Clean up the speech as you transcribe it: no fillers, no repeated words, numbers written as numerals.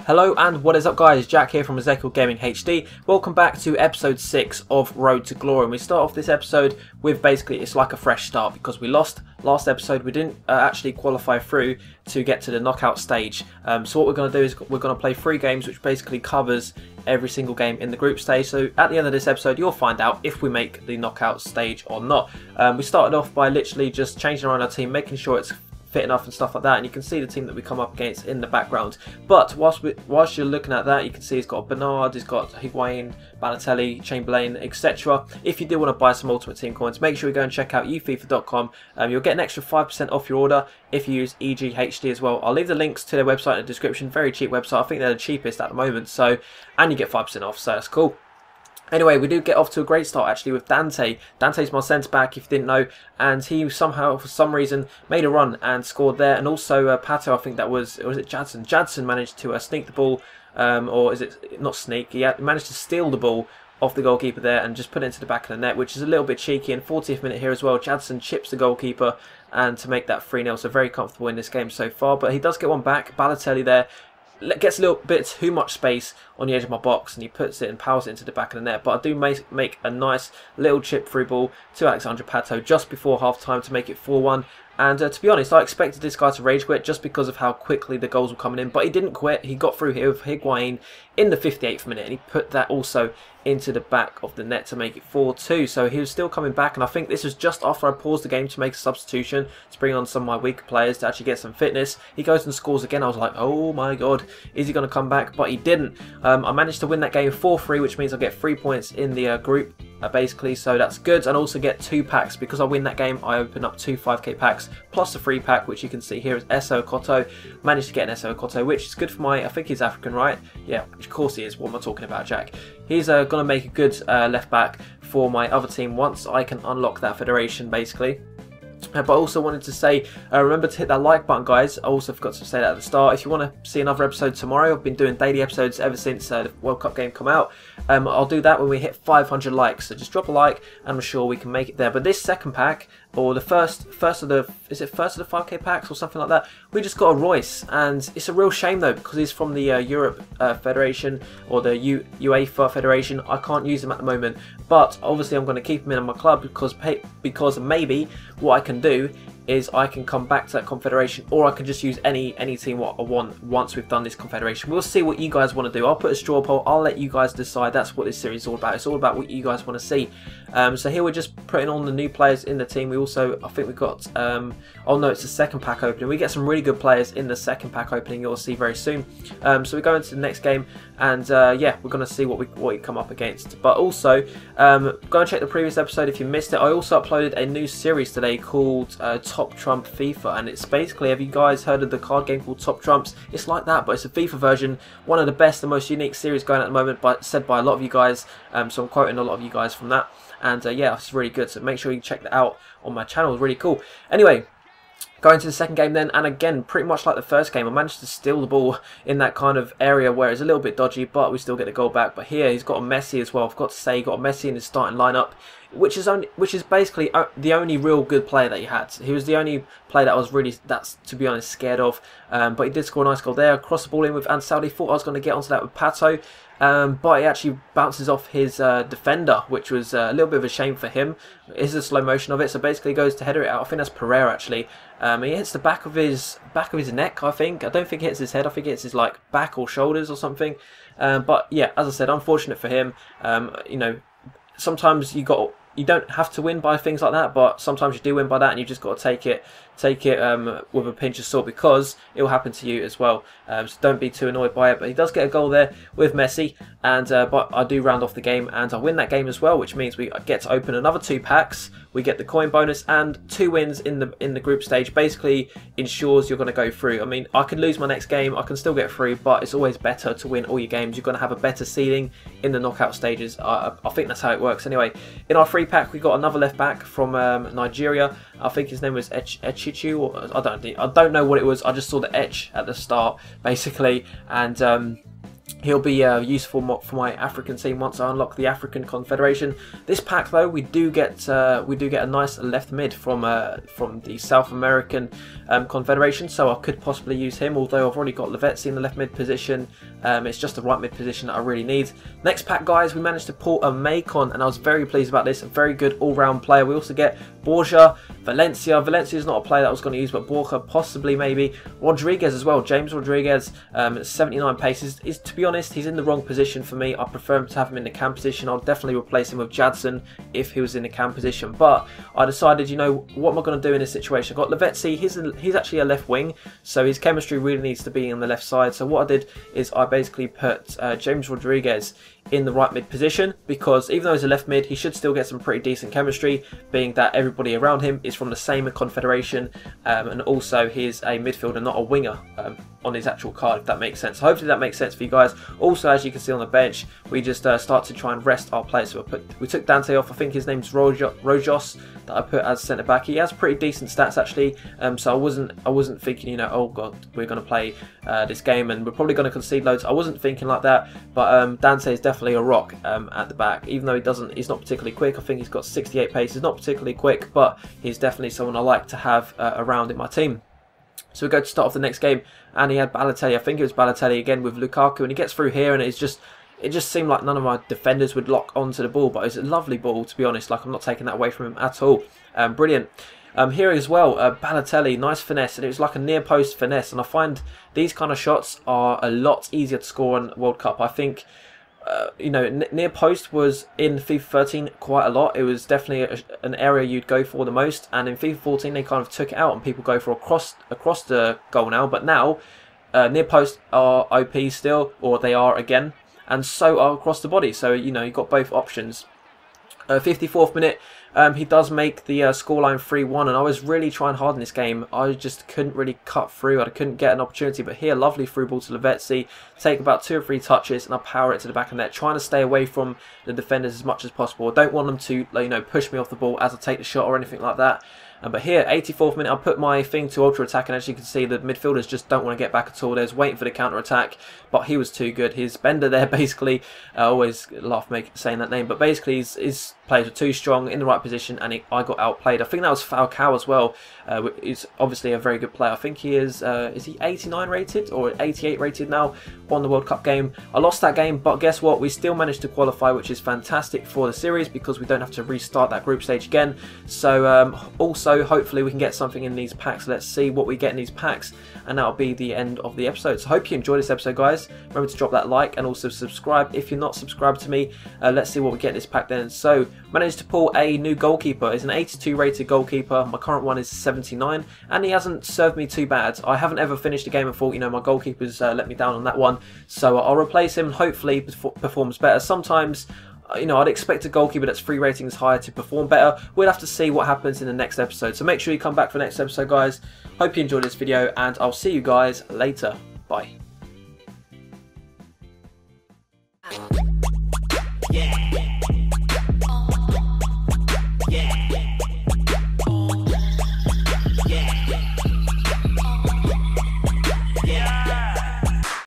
Hello and what is up guys, Jack here from Ezekiel Gaming HD. Welcome back to episode 6 of Road to Glory, and we start off this episode with basically it's like a fresh start because we lost last episode. We didn't actually qualify through to get to the knockout stage. So what we're going to do is we're going to play 3 games which basically covers every single game in the group stage. So at the end of this episode you'll find out if we make the knockout stage or not. We started off by literally just changing around our team, making sure it's fit enough and stuff like that, and you can see the team that we come up against in the background. But whilst you're looking at that, you can see he's got Bernard, he's got Higuain, Balotelli, Chamberlain, etc. If you do want to buy some Ultimate Team coins, make sure you go and check out ufifa.com. You'll get an extra 5% off your order if you use EGHD as well. I'll leave the links to their website in the description. Very cheap website. I think they're the cheapest at the moment. So, and you get 5% off, so that's cool. Anyway, we do get off to a great start actually with Dante. Dante's my centre back, if you didn't know, and he somehow, for some reason, made a run and scored there. And also Pato, I think that was it Jadson? Jadson managed to sneak the ball, or is it not sneak? He managed to steal the ball off the goalkeeper there and just put it into the back of the net, which is a little bit cheeky. And 40th minute here as well, Jadson chips the goalkeeper and to make that 3-0. So very comfortable in this game so far. But he does get one back. Balotelli there gets a little bit too much space on the edge of my box and he puts it and powers it into the back of the net. But I do make a nice little chip through ball to Alexandre Pato just before half time to make it 4-1. And to be honest, I expected this guy to rage quit just because of how quickly the goals were coming in. But he didn't quit. He got through here with Higuain in the 58th minute. And he put that also into the back of the net to make it 4-2. So he was still coming back. And I think this was just after I paused the game to make a substitution to bring on some of my weaker players to actually get some fitness. He goes and scores again. I was like, oh my god, is he going to come back? But he didn't. I managed to win that game 4-3, which means I get 3 points in the group. Basically, so that's good, and also get 2 packs because I win that game. I open up 2 5k packs plus a free pack, which you can see here is Esso Koto. Managed to get an Esso Koto, which is good for my, I think he's African, right? Yeah, of course he is. What am I talking about, Jack? He's going to make a good left back for my other team once I can unlock that federation, basically. But I also wanted to say, remember to hit that like button, guys. I also forgot to say that at the start. If you want to see another episode tomorrow, I've been doing daily episodes ever since the World Cup game come out. I'll do that when we hit 500 likes. So just drop a like, and I'm sure we can make it there. But this second pack, or the first of the 5k packs or something like that, we just got a Royce, and it's a real shame though because he's from the Europe Federation or the UEFA Federation. I can't use him at the moment, but obviously I'm going to keep him in my club because maybe what I can do is I can come back to that confederation, or I can just use any team what I want once we've done this confederation. We'll see what you guys want to do. I'll put a straw poll. I'll let you guys decide. That's what this series is all about. It's all about what you guys want to see. So here we're just putting on the new players in the team. We also, I think we got, oh no, it's the second pack opening. We get some really good players in the second pack opening. You'll see very soon. So we go into the next game, and yeah, we're going to see what we come up against. But also, go and check the previous episode if you missed it. I also uploaded a new series today called Top Trump FIFA, and it's basically, have you guys heard of the card game called Top Trumps? It's like that, but it's a FIFA version. One of the best and most unique series going at the moment, said by a lot of you guys. So I'm quoting a lot of you guys from that, and yeah, it's really good. So make sure you check that out on my channel. It's really cool. Anyway, going to the second game then, and again, pretty much like the first game, I managed to steal the ball in that kind of area where it's a little bit dodgy, but we still get the goal back. But here, he's got a Messi as well. I've got to say, he got a Messi in his starting lineup, which is basically the only real good player that he had. He was the only player that I was really, to be honest, scared of. But he did score a nice goal there. Cross the ball in with Ansaldi. Thought I was going to get onto that with Pato. But he actually bounces off his defender, which was a little bit of a shame for him. It is a slow motion of it, so basically he goes to header it out. I think that's Pereira actually. He hits the back of his neck, I think. I don't think it hits his head. I think it hits his like back or shoulders or something. But yeah, as I said, unfortunate for him. You know, sometimes you don't have to win by things like that, but sometimes you do win by that, and you just got to take it with a pinch of salt because it will happen to you as well. So don't be too annoyed by it. But he does get a goal there with Messi, and but I do round off the game and I win that game as well, which means we get to open another 2 packs. We get the coin bonus, and 2 wins in the group stage basically ensures you're going to go through. I mean, I can lose my next game, I can still get through, but it's always better to win all your games. You're going to have a better seeding in the knockout stages. I think that's how it works. Anyway, in our free pack, we got another left back from Nigeria. I think his name was Echichu, or I don't know what it was. I just saw the Etch at the start, basically, and He'll be useful for my African team once I unlock the African Confederation. This pack though, we do get a nice left mid from the South American Confederation, so I could possibly use him. Although I've already got Lavezzi in the left mid position, it's just the right mid position that I really need. Next pack, guys, we managed to pull a Macon, and I was very pleased about this. A very good all-round player. We also get Borja, Valencia. Valencia is not a player that I was going to use, but Borja possibly, maybe. Rodriguez as well. James Rodriguez, 79 paces. Is, to be honest, he's in the wrong position for me. I prefer him to have him in the cam position. I'll definitely replace him with Jadson if he was in the cam position. But I decided, you know, what am I going to do in this situation? I've got Lavezzi. He's actually a left wing, so his chemistry really needs to be on the left side. So what I did is I basically put James Rodriguez in the right mid position, because even though he's a left mid, he should still get some pretty decent chemistry, being that everybody around him is from the same confederation, and also he's a midfielder, not a winger, on his actual card, if that makes sense. So hopefully that makes sense for you guys. Also, as you can see on the bench, we just start to try and rest our players. So we took Dante off. I think his name's Rojos, that I put as centre back. He has pretty decent stats actually, so I wasn't thinking, you know, oh god, we're going to play this game and we're probably going to concede loads. I wasn't thinking like that, but Dante is definitely a rock at the back, even though he's not particularly quick. I think he's got 68 pace. He's not particularly quick, but he's definitely someone I like to have around in my team. So we go to start off the next game, and he had Balotelli. I think it was Balotelli again with Lukaku, and he gets through here, and it just seemed like none of my defenders would lock onto the ball, but it's a lovely ball, to be honest. Like, I'm not taking that away from him at all. Brilliant. Here as well, Balotelli, nice finesse, and it was like a near post finesse, and I find these kind of shots are a lot easier to score in World Cup. I think, you know, near post was in FIFA 13 quite a lot. It was definitely an area you'd go for the most, and in FIFA 14 they kind of took it out and people go for across the goal now. But now near post are OP still, or they are again, and so are across the body. So, you know, you've got both options. 54th minute, he does make the scoreline 3-1, and I was really trying hard in this game. I just couldn't really cut through. I couldn't get an opportunity, but here, lovely through ball to Lavezzi. Take about 2 or 3 touches, and I power it to the back of the net, trying to stay away from the defenders as much as possible. I don't want them to, you know, push me off the ball as I take the shot or anything like that. But here, 84th minute, I put my thing to ultra attack, and as you can see, the midfielders just don't want to get back at all. They're waiting for the counter attack, but he was too good. His bender there, basically, I always laugh saying that name, but basically his players were too strong in the right position, and I got outplayed. I think that was Falcao as well. He's obviously a very good player. I think he is he 89 rated or 88 rated now on the World Cup game. I lost that game, but guess what? We still managed to qualify, which is fantastic for the series because we don't have to restart that group stage again. So also, hopefully we can get something in these packs. Let's see what we get in these packs, and that'll be the end of the episode. So I hope you enjoyed this episode, guys. Remember to drop that like and also subscribe if you're not subscribed to me. Let's see what we get in this pack then. So managed to pull a new goalkeeper. It's an 82 rated goalkeeper. My current one is 79, and he hasn't served me too bad. I haven't ever finished a game and thought, you know, my goalkeeper's let me down on that one, so I'll replace him and hopefully performs better. Sometimes, you know, I'd expect a goalkeeper that's 3 ratings higher to perform better. We'll have to see what happens in the next episode, so make sure you come back for the next episode, guys. Hope you enjoyed this video, and I'll see you guys later. Bye. Yeah. Yeah.